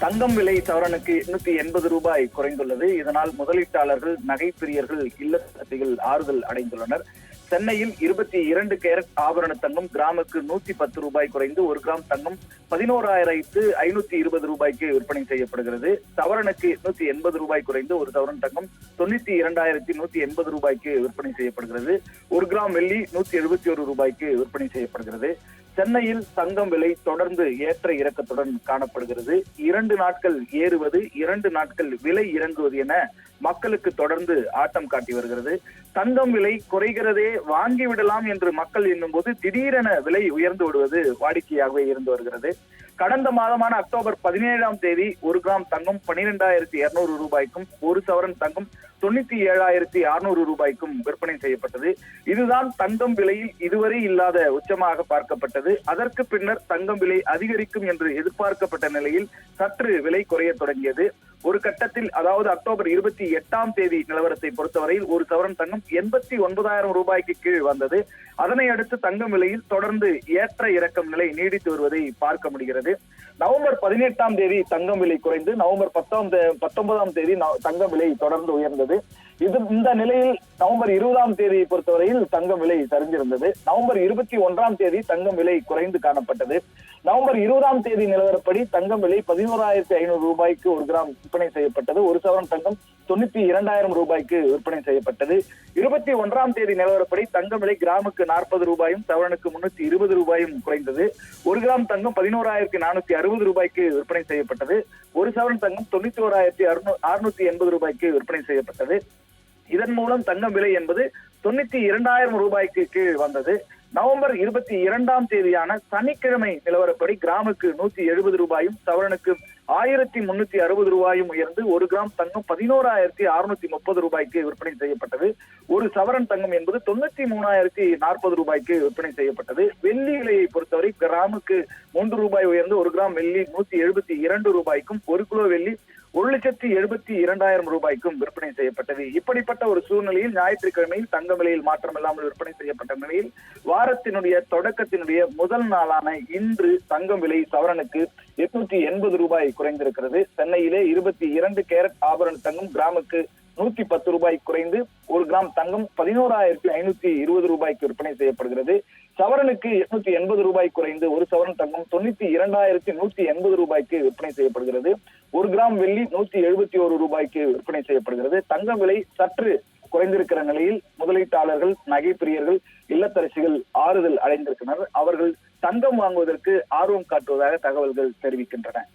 தங்கம் விலை சவரனுக்கு 880 ரூபாய் குறைந்துள்ளது. இதனால் முதலீட்டாளர்கள், நகை பிரியர்கள், இல்லத்தரசிகள் ஆறுதல் அடைந்துள்ளனர். சென்னையில் 22 கேரட் ஆபரண தங்கம் கிராமுக்கு 110 ரூபாய் குறைந்து 1 கிராம் தங்கம் 11,520 ரூபாய்க்கு விற்பனை செய்யப்படுகிறது. சவரனுக்கு 880 ரூபாய் குறைந்து 1 சவரன் தங்கம் 92,180 ரூபாய்க்கு விற்பனை செய்யப்படுகிறது. 1 கிராம் வெள்ளி 171 ரூபாய்க்கு விற்பனை செய்யப்படுகிறது. சென்னையில் தங்கம் விலை தொடர்ந்து ஏற்ற இறக்கத்துடன் காணப்படுகிறது. 2 நாட்கள் ஏறுவது, 2 நாட்கள் விலை இறங்குவது என மக்களுக்கு தொடர்ந்து ஆட்டம் காட்டி வருகிறது. தங்கம் விலை குறைகிறதே, வாங்கிவிடலாம் என்று மக்கள் எண்ணும் போது திடீரென விலை உயர்ந்து விடுவது வாடிக்கையாகவே இருந்து வருகிறது. கடந்த மாதமான அக்டோபர் 17ஆம் தேதி 1 கிராம் தங்கம் 12,200 ரூபாய்க்கும் 1 சவரன் தங்கம் 97,600 ரூபாய்க்கும் விற்பனை செய்யப்பட்டது. இதுதான் தங்கம் விலையில் இதுவரை இல்லாத உச்சமாக பார்க்கப்பட்டது. அதற்கு பின்னர் தங்கம் விலை அதிகரிக்கும் என்று எதிர்பார்க்கப்பட்ட நிலையில் சற்று விலை குறைய தொடங்கியது. ஒரு கட்டத்தில், அதாவது அக்டோபர் 28ஆம் தேதி நிலவரத்தை பொறுத்தவரையில் 1 சவரன் தங்கம் 89,000 ரூபாய்க்கு கீழ் வந்தது. அதனை அடுத்து தங்கம் விலையில் தொடர்ந்து ஏற்ற இறக்கம் நிலை நீடித்து வருவதை பார்க்க முடிகிறது. நவம்பர் 18ஆம் தேதி தங்கம் விலை குறைந்து நவம்பர் 19ஆம் தேதி தங்கம் விலை தொடர்ந்து உயர்ந்தது. இந்த நிலையில் நவம்பர் 20ஆம் தேதியை பொறுத்தவரையில் தங்கம் விலை சரிஞ்சிருந்தது. நவம்பர் 21ஆம் தேதி தங்கம் விலை குறைந்து காணப்பட்டது. நவம்பர் 20ஆம் தேதி நிலவரப்படி தங்கம் விலை 11,500 ரூபாய்க்கு 1 கிராம் விற்பனை செய்யப்பட்டது. 1 சவரன் தங்கம் 92,000 ரூபாய்க்கு விற்பனை செய்யப்பட்டது. 21ஆம் தேதி நிலவரப்படி தங்கம் விலை கிராமுக்கு 40 ரூபாயும் சவரனுக்கு 320 ரூபாயும் குறைந்தது. 1 கிராம் தங்கம் 11,460 ரூபாய்க்கு விற்பனை செய்யப்பட்டது. 1 சவரன் தங்கம் 91,680 ரூபாய்க்கு விற்பனை செய்யப்பட்டது. இதன் மூலம் தங்கம் விலை என்பது 92,000 ரூபாய்க்கு கீழ் வந்தது. நவம்பர் 22ஆம் தேதியான சனிக்கிழமை நிலவரப்படி கிராமுக்கு 170 ரூபாயும் சவரனுக்கு 1,360 ரூபாயும் உயர்ந்து 1 கிராம் தங்கம் 11,630 ரூபாய்க்கு விற்பனை செய்யப்பட்டது. 1 சவரன் தங்கம் என்பது 93,040 ரூபாய்க்கு விற்பனை செய்யப்பட்டது. வெள்ளி விலையை பொறுத்தவரை கிராமுக்கு 3 ரூபாய் உயர்ந்து 1 கிராம் வெள்ளி 172 ரூபாய்க்கும் 1 கிலோ வெள்ளி 1,72,200 ரூபாய்க்கும் விற்பனை செய்யப்பட்டது. இப்படிப்பட்ட ஒரு சூழ்நிலையில் ஞாயிற்றுக்கிழமையில் தங்க விலையில் மாற்றம் இல்லாமல் விற்பனை செய்யப்பட்ட நிலையில் வாரத்தினுடைய தொடக்கத்தினுடைய முதல் நாளான இன்று தங்கம் விலை சவரனுக்கு 880 ரூபாய் குறைந்திருக்கிறது. சென்னையிலே 22 கேரட் ஆபரண தங்கம் கிராமுக்கு 110 ரூபாய் குறைந்து 1 கிராம் தங்கம் 11,520 ரூபாய்க்கு விற்பனை செய்யப்படுகிறது. சவரனுக்கு 880 ரூபாய் குறைந்து 1 சவரன் தங்கம் 92,180 ரூபாய்க்கு விற்பனை செய்யப்படுகிறது. 1 கிராம் வெள்ளி 171 ரூபாய்க்கு விற்பனை செய்யப்படுகிறது. தங்கம் விலை சற்று குறைந்திருக்கிற நிலையில் முதலீட்டாளர்கள், நகை பிரியர்கள், இல்லத்தரசிகள் ஆறுதல் அடைந்திருக்கின்றனர். அவர்கள் தங்கம் வாங்குவதற்கு ஆர்வம் காட்டுவதாக தகவல்கள் தெரிவிக்கின்றன.